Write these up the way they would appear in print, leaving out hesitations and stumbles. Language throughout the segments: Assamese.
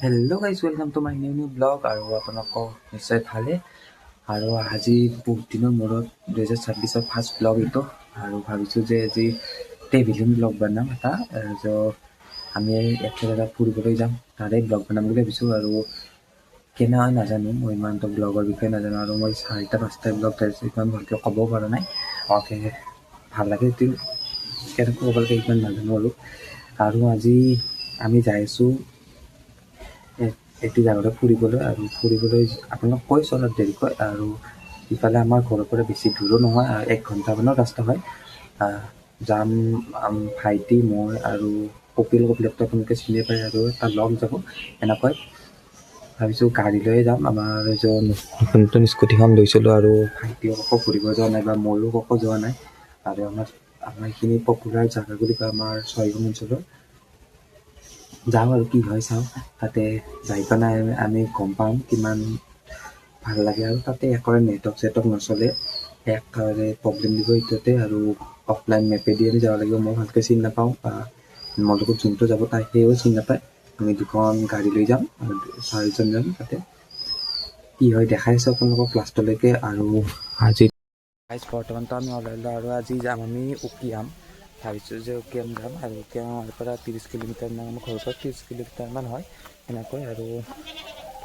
Hello' guys welcome to my new blog আৰু আপোনালোকক নিশ্চয় ভালে আৰু আজি বহুত দিনৰ মূৰত 2026 ফাৰ্ষ্ট ব্লগ এইটো আৰু ভাবিছোঁ যে আজি ট্ৰেভেলিং ব্লগ বনাম এটা আমি একেলগে ফুৰিবলৈ যাম তাৰে ব্লগ বনাম বুলি ভাবিছোঁ আৰু কেনে হয় নাজানো মই ইমানটো ব্লগৰ বিষয়ে নাজানো আৰু মই 4-5টা ব্লগ চাইছোঁ ইমান ভালকৈ ক'ব পৰা নাই ভাল লাগে কিন্তু কেনেকৈ ক'ব লাগে ইমান নাজানো আৰু আজি আমি যাই আছোঁ এটি জাগালৈ ফুৰিবলৈ আৰু ফুৰিবলৈ আপোনাক কৈছোঁ অলপ দেৰিকৈ আৰু ইফালে আমাৰ ঘৰৰ পৰা বেছি দূৰো নহয় আৰু 1 ঘণ্টামানৰ ৰাস্তা হয় যাম ভাইটি মই আৰু কপিলকতো আপোনালোকে চিনি পায় আৰু তাৰ লগ যাব এনেকৈ ভাবিছোঁ গাড়ী লৈয়ে যাম আমাৰ নতুন স্কুটিখন লৈছিলোঁ আৰু ভাইটিও আকৌ ঘূৰিব যোৱা নাই বা ময়ো আকৌ যোৱা নাই আৰু আমাৰ এইখিনি পপুলাৰ জেগা বুলি কয় আমাৰ 6 অঞ্চলৰ যাওঁ আৰু কি হয় চাওঁ তাতে যাই পেলাই আমি গম পাম কিমান ভাল লাগে আৰু তাতে একেবাৰে নেটৱৰ্ক নচলে একেবাৰে প্ৰব্লেম দিব এইটোতে আৰু অফলাইন মেপেদি আমি যাব লাগিব মই ভালকৈ চিনি নাপাওঁ বা মোৰ লগত যোনটো যাব তাই সেয়েও চিনি নাপায় আমি দুখন গাড়ী লৈ যাম আৰু 4জন যাম তাতে কি হয় দেখাই আছোঁ আপোনালোকক লাষ্টলৈকে আৰু আজি বৰ্তমানতো আমি ওলাইলোঁ আৰু আজি যাম আমি উকিয়াম ভাবিছোঁ যে উকিয়াম যাম আৰু উকিয়ামৰ পৰা 30 কিলোমিটাৰমান আমাৰ ঘৰৰ পৰা 30 কিলোমিটাৰমান হয় এনেকৈ আৰু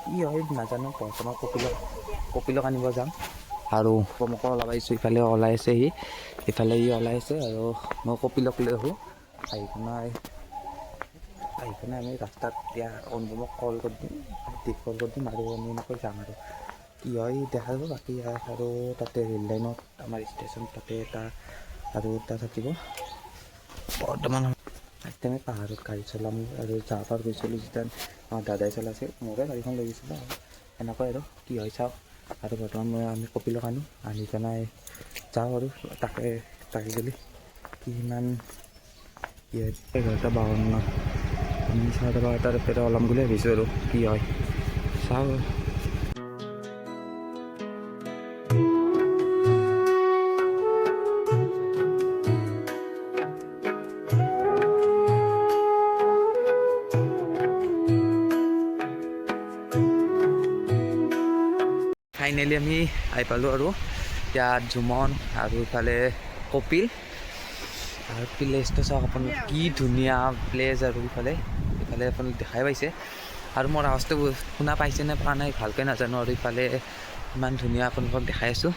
কি হয় নাজানো বৰ্তমান কপিলক আনিব যাম আৰু মোক ওলাব আহিছোঁ ইফালে ওলাই আছে ইফালে ওলাই আছে আৰু মই কপিলক লৈ আহোঁ আহি কিনে আমি ৰাস্তাত এতিয়া অনুপমক কল কৰি দিম আৰু আমি এনেকৈ যাম আৰু কি হয় দেখা যাব বাকী আৰু তাতে ৰেল লাইনত আমাৰ ষ্টেচন তাতে এটা থাকিব বৰ্তমান এতিয়া আমি পাহাৰত গাড়ী চলাম আৰু যাবাৰ গৈছিলোঁ যেতিয়া আমাৰ দাদাই চলাইছিল মোৰে গাড়ীখন লৈ গৈছিলোঁ আৰু এনেকৈ আৰু কি হয় চাওঁ আৰু বৰ্তমান আমি কপিলক আনি পেলাই যাওঁ আৰু তাকে গ'লে কিমান 11:52 আমি 12:30 পৰা ওলাম বুলি ভাবিছোঁ আৰু কি হয় চাওঁ ফাইনেলি আমি আহি পালোঁ আৰু ইয়াত জুমন আৰু ইফালে কপিল আৰু প্লেচটো চাওক আপোনালোকে কি ধুনীয়া প্লেচ আৰু ইফালে আপোনালোকে দেখাই পাইছে আৰু মোৰ আৱাজটো শুনা পাইছে নে পোৱা নাই ভালকৈ নাজানো আৰু ইফালে ইমান ধুনীয়া আপোনালোকক দেখাই আছোঁ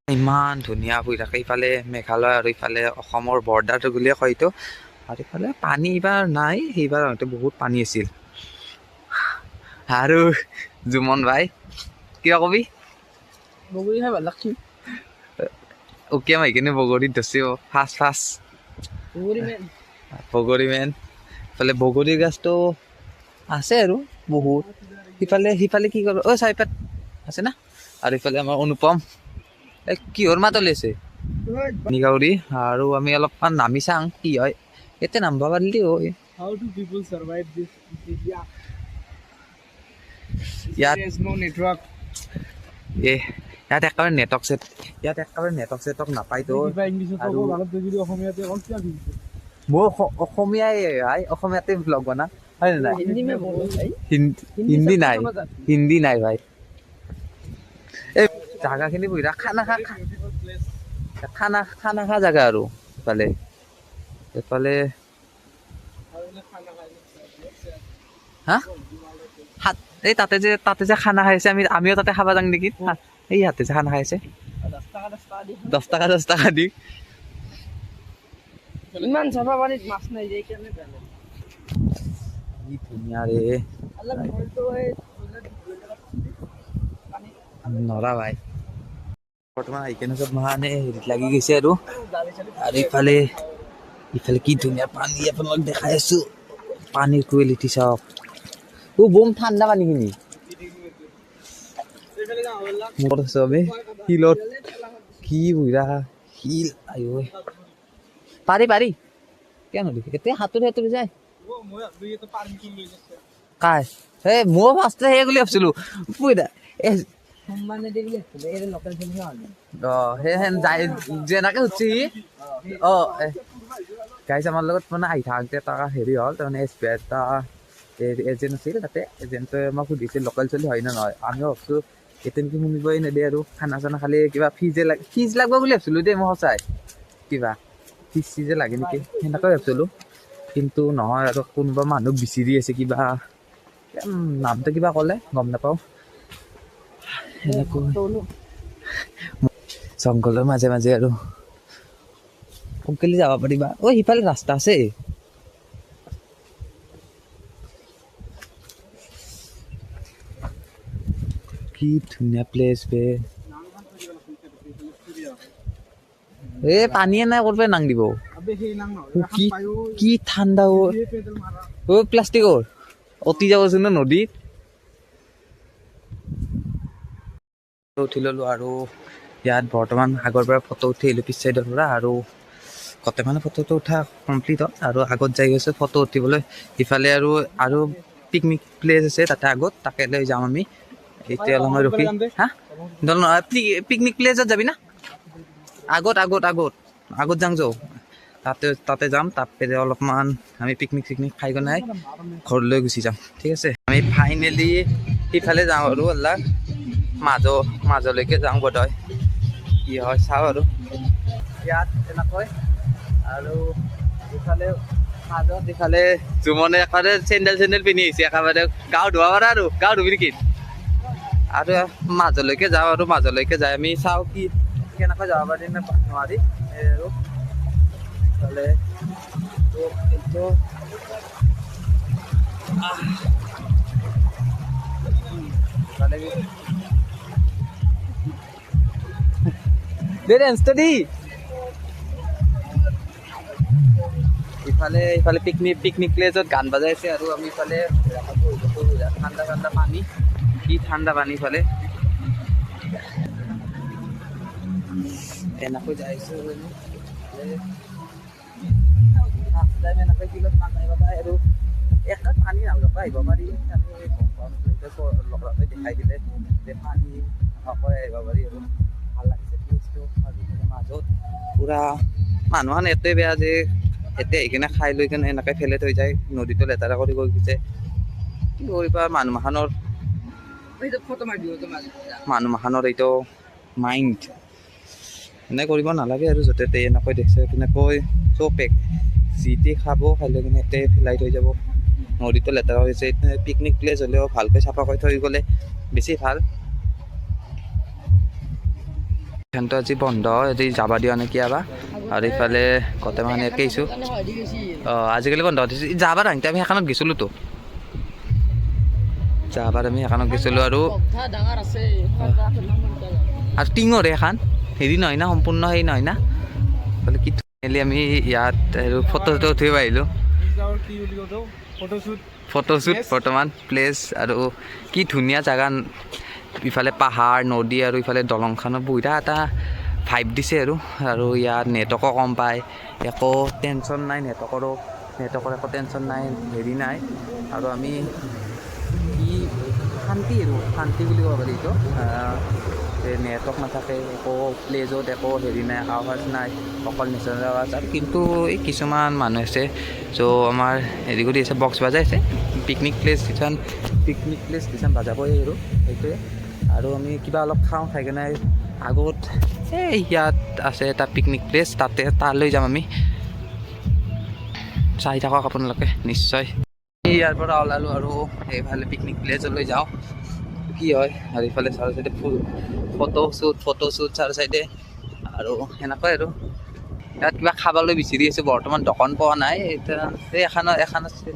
ইমান ধুনীয়া হৈ থাকে ইফালে মেঘালয় আৰু ইফালে অসমৰ বৰ্ডাৰটো বুলিয়ে কয় এইটো আৰু ইফালে পানী এইবাৰ নাই সেইবাৰ হওঁতে বহুত পানী আছিল আৰু জুমন ভাই কিবা কবি বগৰী খাই ভাল লাগছি উকিয়াম আহি কিনে বগৰীত ধৰছি ফাৰ্ষ্ট বগৰী মেন ইফালে বগৰীৰ গাছটো আছে আৰু বহুত সিফালে কি কৰোঁ চাইপাত আছে না আৰু ইফালে আমাৰ অনুপম কিহৰ মাত ওলাইছে নিগাউৰি আৰু আমি অলপমান নামি চাং কি হয় এতিয়া নামিব পাৰিলি হয় ইয়াত ইয়াত একেবাৰে নেটৱৰ্ক চেটৱৰ্ক নাপায়তো আৰু মই অসমীয়াতে ব্লগ বনা হয় নে নাই হিন্দী নাই ভাই এই জাগাখিনি বহি খানা খা জাগা আৰু এইফালে হা এই তাতে যে খানা খাইছে আমিও তাতে খাব যাওঁ নেকি এই ইয়াতে যে খানা খাইছে 10 টকা দি ইমান চাফা পানীত মাছ নাই যায় কেনে কি ধুনীয়া ৰে নৰা ভাই বৰ্তমান আহি কেনে চব মানে হেৰিত লাগি গৈছে আৰু ইফালে কি ধুনীয়া পানী আপোনালোক দেখাই আছো পানীৰ কোৱালিটি চাওক বম ঠাণ্ডা পানীখিনি মোৰ চবে শিলত কি বুঢ়া শিল আয়ো পাৰি কিয় নদী এতিয়া সাঁতুৰি যায় কাই এই মই ফাৰ্ষ্ট সেই বুলি ভাবিছিলো বুঢ়া যেনেকে সুধছি গাইছ আমাৰ লগত মানে আহি থাকোঁতে এটা হেৰি হ'ল তাৰমানে SBI এটা এজেণ্ট আছিল তাতে এজেণ্টে আমাক সুধিছিল লোকেল চলি হয় নে নহয় আমি ভাবছোঁ এতিয়া নেকি শুনিবই নেদে আৰু খানা চানা খালি কিবা ফিজ লাগিব বুলি ভাবিছিলোঁ দেই মই সঁচাই কিবা ফিজে লাগে নেকি সেনেকৈ ভাবিছিলোঁ কিন্তু নহয় আৰু কোনোবা মানুহক বিচাৰি আছে কিবা নামটো কিবা ক'লে গম নাপাওঁ সেনেকৈ জংঘলৰ মাজে মাজে আৰু সোনকালে যাব পাৰিবা সিফালে ৰাস্তা আছে কি ধুনীয়া প্লেচ বে পানীয়ে নাই ক'ৰ পৰা নাং দিব কি ঠাণ্ডা প্লাষ্টিকৰ অতি যাবচোন ন নদীত উঠি ল'লোঁ আৰু ইয়াত বৰ্তমান আগৰ পৰা ফটো উঠি আহিলোঁ পিছ চাইডৰ পৰা আৰু গোটেই মানে ফটোটো উঠা কমপ্লিট হ'ল আৰু আগত যাই গৈছে ফটো উঠিবলৈ ইফালে আৰু পিকনিক প্লেচ আছে তাতে আগত তাকে লৈ যাম আমি এতিয়া অলপ সময় ৰখি হা পিকনিক প্লেচত যাবি না আগত যাওঁ তাতে যাম তাতে অলপমান আমি পিকনিক খাই কেনে ঘৰলৈ গুচি যাম ঠিক আছে আমি ফাইনেলি সিফালে যাওঁ আৰু অলপ মাজলৈকে যাওঁ বোধহয় কি হয় চাওঁ আৰু ইয়াত এনেকৈ আৰু ইফালে জুমনে একেবাৰে চেণ্ডেল পিন্ধি আহিছে একেবাৰে গাও ধোৱা পাৰা আৰু গাও ধুবি নেকি আৰু মাজলৈকে যাওঁ আৰু মাজলৈকে যাই আমি চাওঁ কি কেনেকৈ যাব পাৰি নে নোৱাৰি আৰু ইফালে এইটো ইফালে পিকনিক প্লেচত গান বাজাইছে আৰু আমি ইফালে ঠাণ্ডা পানী কি ঠাণ্ডা পানী ইফালে এনেকৈ যাইছো আৰু একটা পানী নাওৰপা আহিব পাৰি লগতে দেখাই দিলে যে পানী নকৰে আহিব পাৰি আৰু ভাল লাগিছে প্লেচটো আৰু মাজত পুৰা মানুহখন এতে বেয়া যে এতিয়া আহি কিনে খাই লৈ কিনে এনেকৈ ফেলে থৈ যায় নদীটো লেতেৰা কৰি গৈ গৈছে কি কৰিবা মানুহমানৰ এইটো মাইণ্ড এনে কৰিব নালাগে আৰু য'তে এনেকৈ দেখিছে তেনেকৈ চব যিটি খাব খাই লৈ কিনে এতে ফেলাই থৈ যাব নদীটো লেতেৰা হৈছে পিকনিক প্লেচ হ'লেও ভালকৈ চাফা কৰি থৈ গ'লে বেছি ভাল এখানটো আজি বন্ধ আজি যাবা দিয়া নে কিয়াবা আৰু ইফালে গোটেই মানে কৈছোঁ আজিকালি বন্ধ দিছে যাবাৰ আহোঁতে আমি সেইখনত গৈছিলোঁ তো আমি সেইখনত গৈছিলোঁ আৰু টিঙৰে এখন হেৰি নহয় না সম্পূৰ্ণ হেৰি নহয় না বোলে কি মেলি আমি ইয়াত আৰু ফটো উঠিব আহিলোঁ ফটোশ্বুট বৰ্তমান প্লেচ আৰু কি ধুনীয়া জেগা ইফালে পাহাৰ নদী আৰু ইফালে দলংখনত বঢ়িয়া এটা ভাইব দিছে আৰু ইয়াত নেটৱৰ্কো কম পায় একো টেনশ্যন নাই নেটৱৰ্কৰ একো টেনশ্যন নাই হেৰি নাই আৰু আমি কি শান্তি বুলি ক'ব পাৰি এইটো নেটৱৰ্ক নাথাকে একো প্লেজত একো হেৰি নাই আৱাজ নাই অকল নেচাৰেল আৱাজ আৰু কিন্তু এই কিছুমান মানুহ আছে চ' আমাৰ হেৰি কৰি আছে বক্স বাজাই আছে পিকনিক প্লেচ কিছুমান বাজাবই আৰু সেইটোৱে আৰু আমি কিবা অলপ খাই কিনে আগত এই ইয়াত আছে এটা পিকনিক প্লেচ তালৈ যাম আমি চাই থাকক আপোনালোকে নিশ্চয় ইয়াৰ পৰা ওলালোঁ আৰু এইফালে পিকনিক প্লেচলৈ যাওঁ কি হয় আৰু ইফালে চাৰ চাইডে ফটোশ্বুট চাৰ চাইডে আৰু সেনেকৈ আৰু ইয়াত কিবা খাবলৈ বিচাৰি আছোঁ বৰ্তমান দোকান পোৱা নাই এতিয়া এই এখন আছে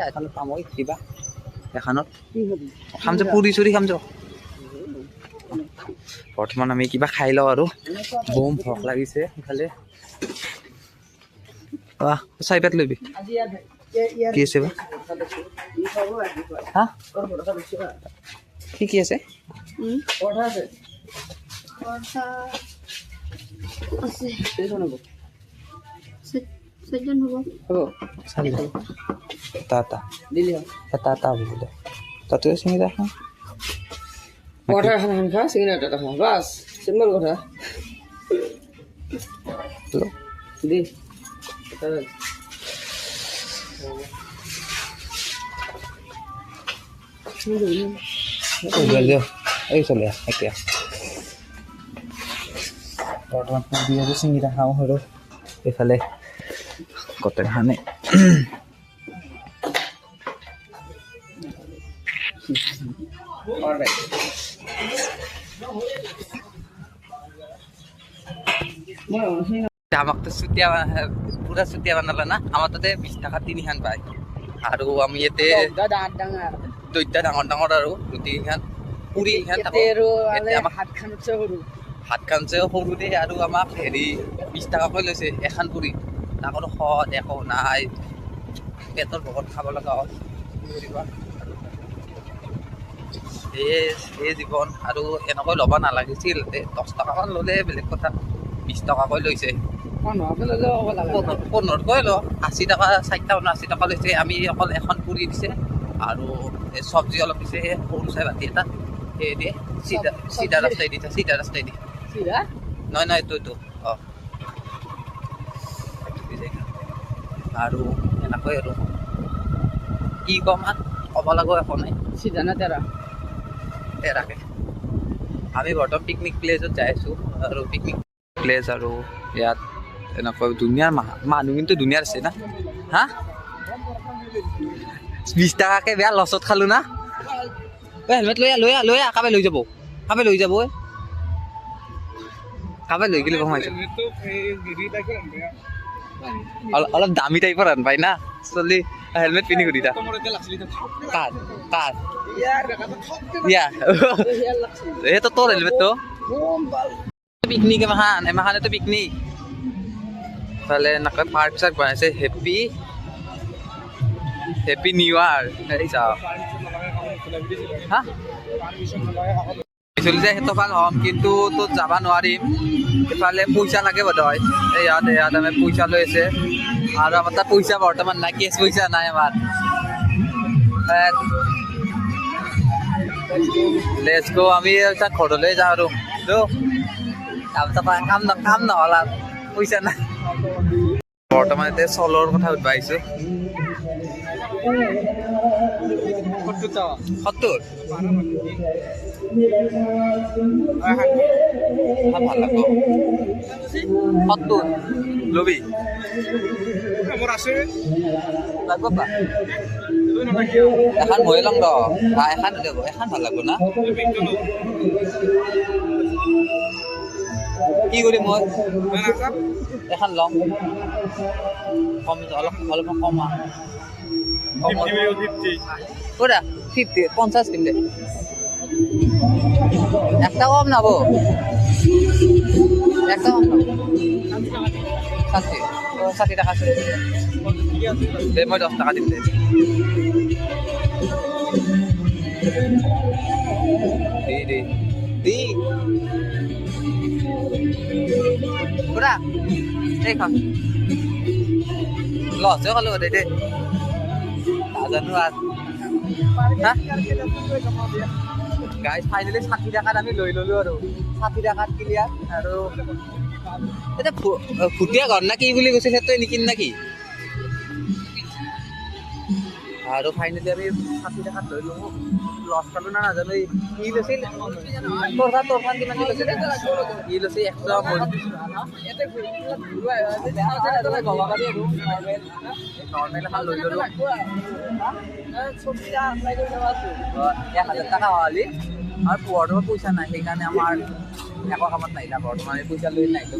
এখনত পামই কিবা এখনত খাম যে পুৰি চুৰি খাম যে বৰ্তমান আমি কিবা খাই লওঁ আৰু বম ভোক লাগিছে ইফালে চাই পেট লবি কি আছে বা হা কি আছে তাতে চিঙি দেখা পৰঠা এখন খা চিঙিৰা এটা খা বাছ চিম্পল কথা এই চলে এতিয়া বৰ্তমান পুৰি আৰু চিঙিৰা খাওঁ আৰু এইফালে গোটেইখানে আমাকতো চুতীয়া পুৰা চুতীয়া বানালা না আমাৰ তাতে 20 টকা 3খান পায় আৰু আমি ইয়াতে দুইটা ডাঙৰ ডাঙৰ আৰু ৰুটিখান পুৰিখান ভাতখানছে সৰু দে আৰু আমাক হেৰি 20 টকাকৈ লৈছে এখন পুৰি তাকো সদ একো নাই পেটৰ ভোকত খাব লগা হ'ল এই জীৱন আৰু এনেকৈ ল'ব নালাগিছিল 10 টকামান ল'লে বেলেগ কথা 20 টকাকৈ লৈছে 15কৈ ল 80 টকা 80 টকা লৈছে আমি অকল এখন পুৰি দিছে আৰু চব্জি অলপ দিছে সৰু চাই বাতি এটা সেই দিয়ে চিধা ৰাস্তাই দি নহয় এইটো অঁ আৰু এনেকৈ আৰু কি ক'ম ক'ব লাগিব একো নাই চিধা না তেৰাকে আমি বৰ্তমান পিকনিক প্লেচত যাই আছোঁ আৰু পিকনিক প্লেচ আৰু ইয়াত এনেকৈ ধুনীয়া মানুহ কিন্তু ধুনীয়া আছে না হা 20 টকাকৈ বেয়া লছত খালোঁ না হেলমেট লৈ কাবাই লৈ যাব কাবাই লৈ গ'লে সোমাইছোঁ অলপ দামী টাইপৰ আন পাই না চলি হেলমেট পিন্ধি ঘূৰি থাক কাৰ এইটো তোৰ হেলমেটটো পিকনিক এমাখানেতো পিকনিক ইফালে এনেকৈ পাৰ্ক চাৰ্ক বনাইছে হেপী নিউ ইয়াৰ এই চাওঁ হা চলি যায় সেইটো ভাল হ'ম কিন্তু তোত যাব নোৱাৰিম ইফালে পইচা লাগে বোধহয় ইয়াত আমি পইচা লৈ আছে আৰু আমাৰ তাত পইচা বৰ্তমান নাই কেছ পইচা নাই আমাৰ লেটছ গো আমি তাত ঘৰলৈ যাওঁ আৰু কাম নহ'ল আৰু পইচা নাই বৰ্তমান এতিয়া চলৰ কথা সুধিব আহিছোঁ 70 ভাল লাগব 70 লবি লাগব পা এখন ময়ে লম এখন দিব এখন ভাল লাগব না কি কৰিম মই এখন ল'ম কম অলপ কমা পুরা 50 দিন দে একটা কম নাব একটা কম নাব 60 টাকা দে মই 10 টাকা দিম দে দি পুরা দেখ লস হলো দে নাজানো আর হা গাইজ ফাইনেলি 60 টাকাত আমি লৈ ললো আৰু 60 টাকাত ক্লিয়াৰ আৰু এটা ফুটিয়া ঘৰ না কি বুলি কৈছে সেইটো নিকিন নাকি আৰু ফাইনেলি আমি 60 টাকাত লৈ ললো লছ পালো না নাজানো ই লৈছিল তোৰ কিমান লৈছিল ই লৈছিল 100 মোৰ এতে ঘুৰুৱা নৰ্মেল এখন লৈ ললো 1000 টাকা হলি আৰু বৰ্তমান পইচা নাই সেইকাৰণে আমাৰ একো কামত নাহিলা বৰ্তমান পইচা লৈ নাহিলো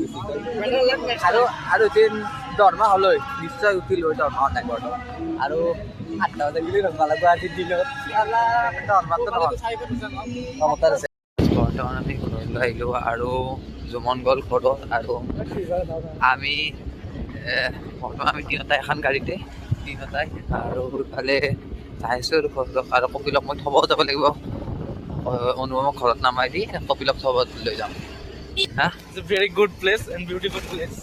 আৰু যেন দৰমহা হ'লৈ নিশ্চয় উঠিল হৈ দৰমহা নাই বৰ্তমান আৰু 8টা বজাত গ'লে ৰঙা লাগব আজিৰ দিনত দৰমহাটো নহয় বৰ্তমান আমি ঘৰলৈ আহিলোঁ আৰু জুমন গ'ল ঘৰত আৰু আমি বৰ্তমান আমি তিনিটাই এখন গাড়ীতে তিনিটাই আৰু ইফালে চাইছোঁ আৰু ঘৰত আৰু কপিলক মই থ'ব যাব লাগিব অনুপমক ঘৰত নামাই দি কপিলক থ'ব লৈ যাম হা It's a very good place and beautiful place.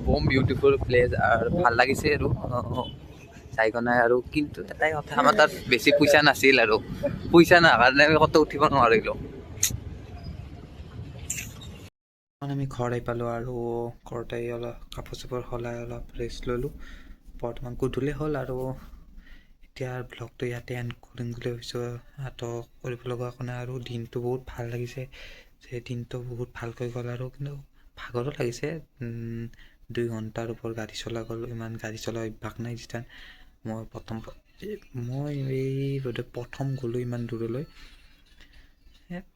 বম বিউটিফুল প্লেচ আৰু ভাল লাগিছে আৰু চাই নাই আৰু কিন্তু এটাই কথা আমাৰ তাত বেছি পইচা নাছিল আৰু পইচা নোহোৱাৰ কাৰণে আমি ক'তো উঠিব নোৱাৰিলোঁ আমি ঘৰ আহি পালোঁ আৰু ঘৰত আহি অলপ কাপোৰ চাপোৰ সলাই অলপ ৰেষ্ট ল'লোঁ বৰ্তমান গধূলি হ'ল আৰু এতিয়া ব্লগটো ইয়াতে এণ্ড কৰিম বুলি ভাবিছোঁ তো কৰিব লগা একো নাই আৰু দিনটো বহুত ভাল লাগিছে যে দিনটো বহুত ভালকৈ গ'ল আৰু কিন্তু ভাগৰো লাগিছে 2 ঘণ্টাৰ ওপৰত গাড়ী চলা গ'ল ইমান গাড়ী চলা অভ্যাস নাই যেতিয়া মই এই প্ৰথম গ'লোঁ ইমান দূৰলৈ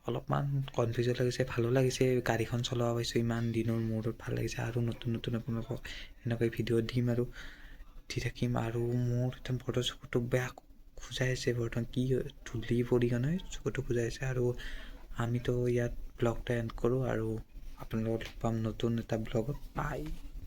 অলপমান কনফিউজো লাগিছে ভালো লাগিছে গাড়ীখন চলাব পাইছোঁ ইমান দিনৰ মূৰত ভাল লাগিছে আৰু নতুন নতুন আপোনালোকক এনেকৈ ভিডিঅ' দিম আৰু দি থাকিম আৰু মোৰ একদম ফটো চকুটো বেয়া খোজাই আছে বৰ্তমান কি ধূলি পৰি কাৰণে চকুটো খোজাই আছে আৰু আমিতো ইয়াত ব্লগটা এণ্ড কৰোঁ আৰু আপোনালোকক পাম নতুন এটা ব্লগত বাই